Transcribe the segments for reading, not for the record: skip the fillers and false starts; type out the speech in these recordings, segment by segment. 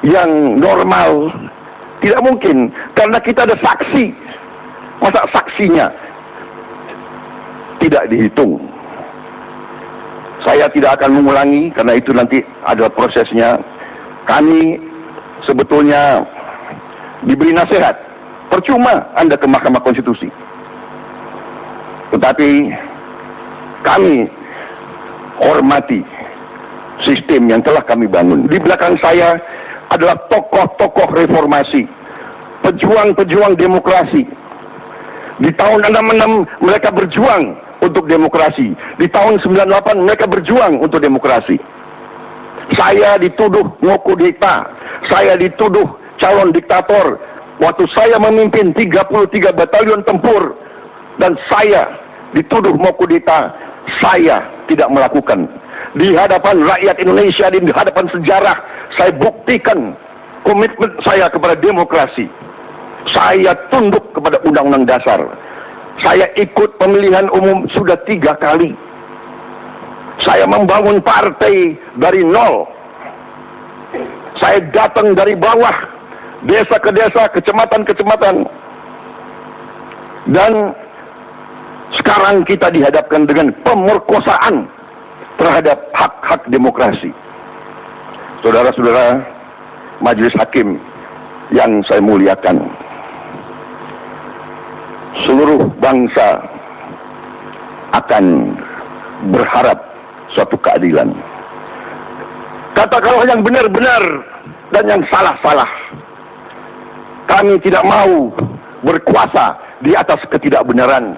yang normal. Tidak mungkin, karena kita ada saksi. Masa saksinya tidak dihitung? Saya tidak akan mengulangi, karena itu nanti adalah prosesnya. Kami sebetulnya diberi nasihat. Percuma Anda ke Mahkamah Konstitusi. Tetapi kami hormati sistem yang telah kami bangun. Di belakang saya adalah tokoh-tokoh reformasi, pejuang-pejuang demokrasi. Di tahun 66 mereka berjuang untuk demokrasi. Di tahun 98 mereka berjuang untuk demokrasi. Saya dituduh ngokudeta, saya dituduh calon diktator. Waktu saya memimpin 33 batalion tempur dan saya dituduh ngokudeta, saya tidak melakukan. Di hadapan rakyat Indonesia, di hadapan sejarah, saya buktikan komitmen saya kepada demokrasi. Saya tunduk kepada Undang-Undang Dasar. Saya ikut pemilihan umum sudah 3 kali. Saya membangun partai dari nol. Saya datang dari bawah, desa ke desa, kecamatan ke kecamatan. Dan sekarang kita dihadapkan dengan pemerkosaan terhadap hak-hak demokrasi. Saudara-saudara Majelis Hakim yang saya muliakan, seluruh bangsa akan berharap suatu keadilan. Katakanlah yang benar-benar dan yang salah-salah. Kami tidak mau berkuasa di atas ketidakbenaran.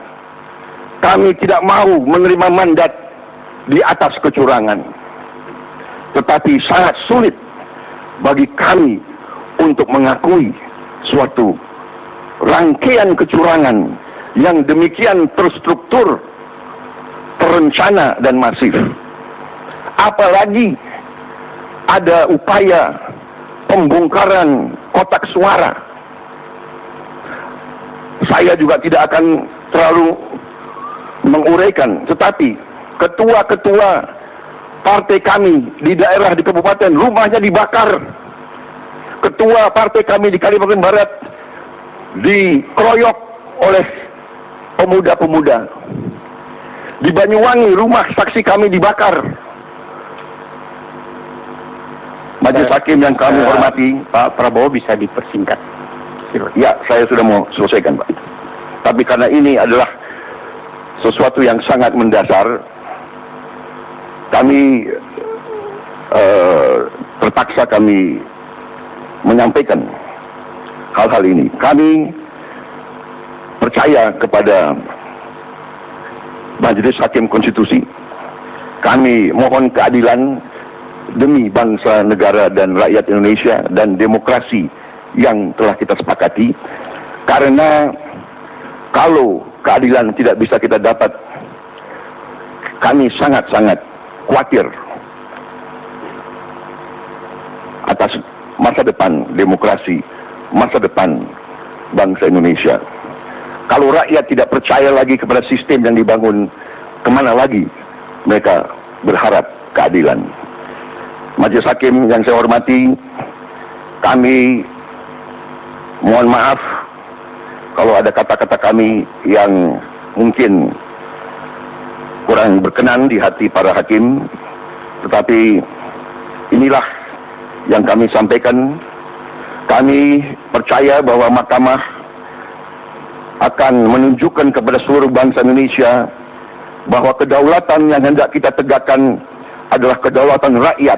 Kami tidak mau menerima mandat di atas kecurangan. Tetapi sangat sulit bagi kami untuk mengakui suatu rangkaian kecurangan yang demikian terstruktur, terencana dan masif. Apalagi ada upaya pembongkaran kotak suara. Saya juga tidak akan terlalu menguraikan, tetapi ketua-ketua partai kami di daerah, di kabupaten, rumahnya dibakar. Ketua partai kami di Kalimantan Barat dikeroyok oleh pemuda-pemuda. Di Banyuwangi rumah saksi kami dibakar. Majelis Hakim yang kami hormati, Pak Prabowo bisa dipersingkat. ya saya sudah mau selesaikan, Pak. Tapi karena ini adalah sesuatu yang sangat mendasar, kami terpaksa kami menyampaikan hal-hal ini. Kami percaya kepada Majelis Hakim Konstitusi. Kami mohon keadilan demi bangsa, negara, dan rakyat Indonesia dan demokrasi yang telah kita sepakati. Karena kalau keadilan tidak bisa kita dapat, kami sangat-sangat khawatir atas masa depan demokrasi, masa depan bangsa Indonesia. Kalau rakyat tidak percaya lagi kepada sistem yang dibangun, kemana lagi mereka berharap keadilan? Majelis Hakim yang saya hormati, kami mohon maaf kalau ada kata-kata kami yang mungkin kurang berkenan di hati para hakim, tetapi inilah yang kami sampaikan. Kami percaya bahwa mahkamah akan menunjukkan kepada seluruh bangsa Indonesia bahwa kedaulatan yang hendak kita tegakkan adalah kedaulatan rakyat,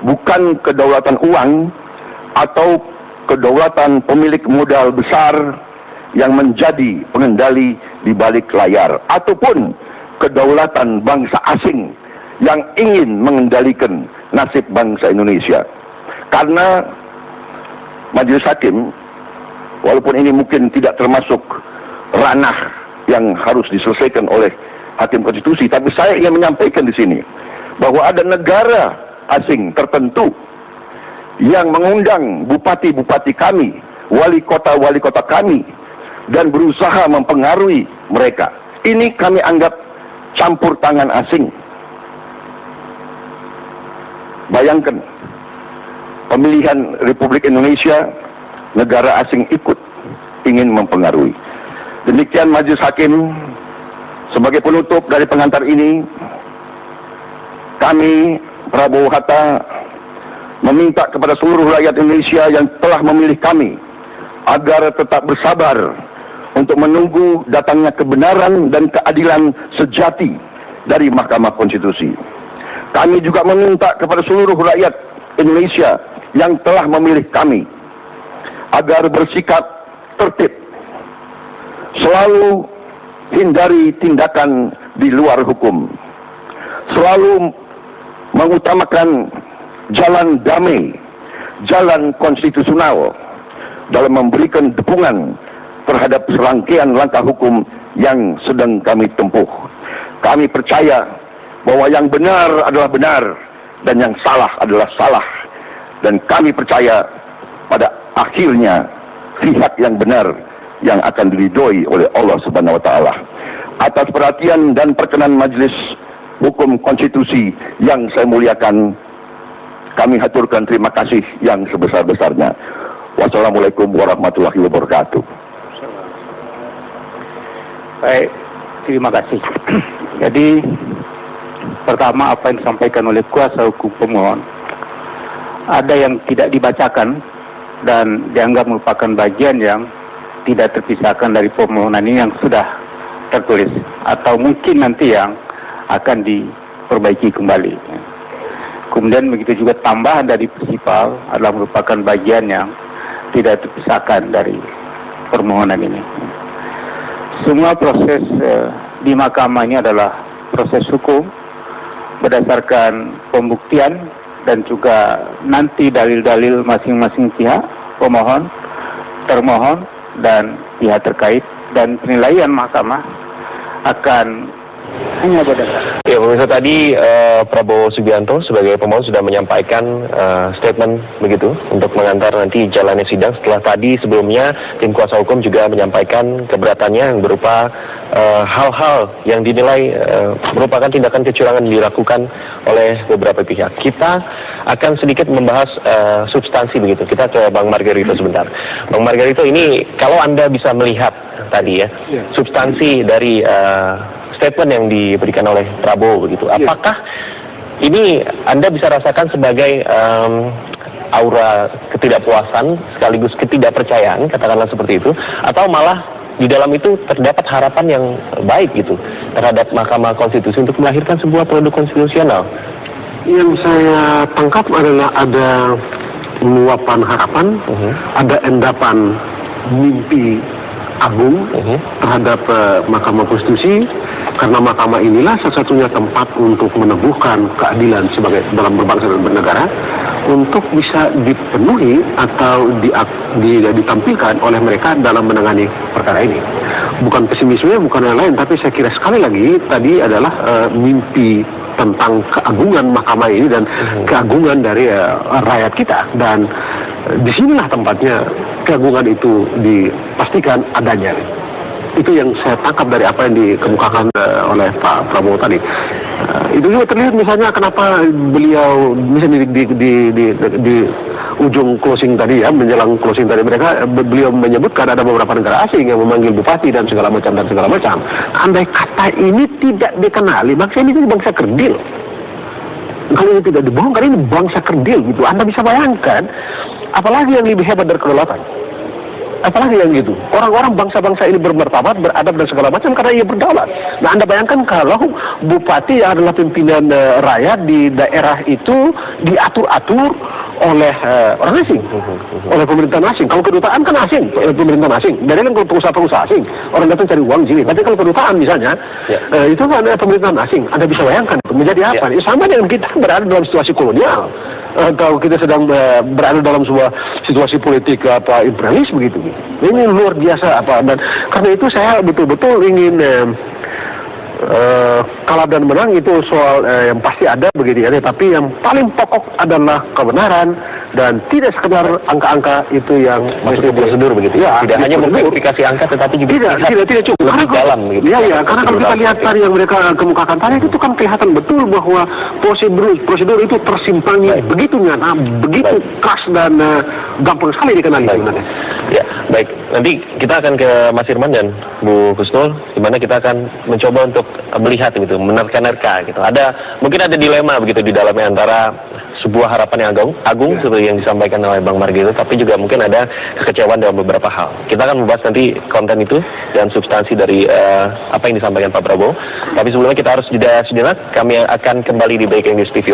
bukan kedaulatan uang atau kedaulatan pemilik modal besar yang menjadi pengendali di balik layar, ataupun kedaulatan bangsa asing yang ingin mengendalikan nasib bangsa Indonesia. Karena Majelis Hakim, walaupun ini mungkin tidak termasuk ranah yang harus diselesaikan oleh Hakim Konstitusi, tapi saya ingin menyampaikan di sini bahwa ada negara asing tertentu yang mengundang bupati-bupati kami, wali kota kami, dan berusaha mempengaruhi mereka. Ini kami anggap campur tangan asing. Bayangkan, pemilihan Republik Indonesia, negara asing ikut ingin mempengaruhi. Demikian Majelis Hakim, sebagai penutup dari pengantar ini, kami Prabowo Hatta meminta kepada seluruh rakyat Indonesia yang telah memilih kami agar tetap bersabar untuk menunggu datangnya kebenaran dan keadilan sejati dari Mahkamah Konstitusi. Kami juga meminta kepada seluruh rakyat Indonesia yang telah memilih kami agar bersikap tertib, selalu hindari tindakan di luar hukum, selalu mengutamakan jalan damai, jalan konstitusional dalam memberikan dukungan terhadap serangkaian langkah hukum yang sedang kami tempuh. Kami percaya bahwa yang benar adalah benar dan yang salah adalah salah, dan kami percaya pada akhirnya pihak yang benar yang akan diridhoi oleh Allah Subhanahu wa taala. Atas perhatian dan perkenan Majelis Hukum Konstitusi yang saya muliakan, kami haturkan terima kasih yang sebesar-besarnya. Wassalamualaikum warahmatullahi wabarakatuh. Baik, terima kasih. Jadi, pertama apa yang disampaikan oleh kuasa hukum pemohon, ada yang tidak dibacakan dan dianggap merupakan bagian yang tidak terpisahkan dari permohonan ini yang sudah tertulis, atau mungkin nanti yang akan diperbaiki kembali. Kemudian begitu juga tambahan dari prinsipal adalah merupakan bagian yang tidak terpisahkan dari permohonan ini. Semua proses di mahkamah ini adalah proses hukum berdasarkan pembuktian dan juga nanti dalil-dalil masing-masing pihak, pemohon, termohon, dan pihak terkait, dan penilaian mahkamah akan hanya berdasarkan. Ya, pemirsa, tadi Prabowo Subianto sebagai pemohon sudah menyampaikan statement begitu untuk mengantar nanti jalannya sidang. Setelah tadi sebelumnya tim kuasa hukum juga menyampaikan keberatannya yang berupa hal-hal yang dinilai merupakan tindakan kecurangan dilakukan oleh beberapa pihak. Kita akan sedikit membahas substansi begitu. Kita ke Bang Margarito sebentar. Bang Margarito, ini kalau Anda bisa melihat tadi ya, substansi dari statement yang diberikan oleh Prabowo begitu. Apakah ini Anda bisa rasakan sebagai aura ketidakpuasan sekaligus ketidakpercayaan, katakanlah seperti itu, atau malah di dalam itu terdapat harapan yang baik gitu terhadap Mahkamah Konstitusi untuk melahirkan sebuah produk konstitusional? Yang saya tangkap adalah ada luapan harapan, ada endapan mimpi agung terhadap Mahkamah Konstitusi, karena mahkamah inilah satu-satunya tempat untuk meneguhkan keadilan sebagai dalam berbangsa dan bernegara, untuk bisa dipenuhi atau ditampilkan oleh mereka dalam menangani perkara ini. Bukan pesimisme, bukan yang lain, tapi saya kira sekali lagi tadi adalah mimpi tentang keagungan mahkamah ini dan keagungan dari rakyat kita, dan disinilah tempatnya keagungan itu dipastikan adanya. Itu yang saya tangkap dari apa yang dikemukakan oleh Pak Prabowo tadi. Itu juga terlihat misalnya kenapa beliau misalnya di ujung closing tadi ya, menjelang closing tadi beliau menyebutkan ada beberapa negara asing yang memanggil bupati dan segala macam. Andai kata ini tidak dikenali, bangsa ini itu bangsa kerdil. Kalau ini tidak dibongkar, ini bangsa kerdil gitu. Anda bisa bayangkan, apalagi yang lebih hebat dari kedaulatan. Apalagi yang gitu. Orang-orang bangsa-bangsa ini bermartabat, beradab dan segala macam karena ia berdaulat. Nah, Anda bayangkan kalau bupati yang adalah pimpinan rakyat di daerah itu diatur-atur oleh orang asing, oleh pemerintahan asing. Kalau kedutaan kan asing, pemerintahan asing. Jadi kan kalau pengusaha-pengusaha asing, orang datang cari uang di sini. Tapi kalau kedutaan misalnya, itu kan pemerintahan asing. Anda bisa bayangkan menjadi apa? Sama dengan kita berada dalam situasi kolonial, atau kita sedang berada dalam sebuah situasi politik imperialis begitu. Ini luar biasa dan karena itu saya betul-betul ingin kalah dan menang itu soal yang pasti ada begitu ya, tapi yang paling pokok adalah kebenaran, dan tidak sekedar angka-angka itu yang Masuk ke prosedur begitu. Ya, Tidak hanya memverifikasi angka, tetapi juga tidak cukup. lebih Karena dalam begitu. Iya, karena kalau kita lihat tadi yang mereka kemukakan tadi itu kan kelihatan betul bahwa prosedur itu tersimpangi begitu nyata, begitu keras dan gampang sekali dikenali sebenarnya. Ya, baik. Nanti kita akan ke Mas Irman dan Bu Kusnul, di mana kita akan mencoba untuk melihat gitu, menerka-nerka gitu. Mungkin ada dilema begitu di dalamnya antara sebuah harapan yang agung seperti yang disampaikan oleh Bang Margi itu, tapi juga mungkin ada kekecewaan dalam beberapa hal. Kita akan membahas nanti konten itu dan substansi dari apa yang disampaikan Pak Prabowo. Tapi sebelumnya kita harus jeda sejenak. Kami akan kembali di Breaking News TV.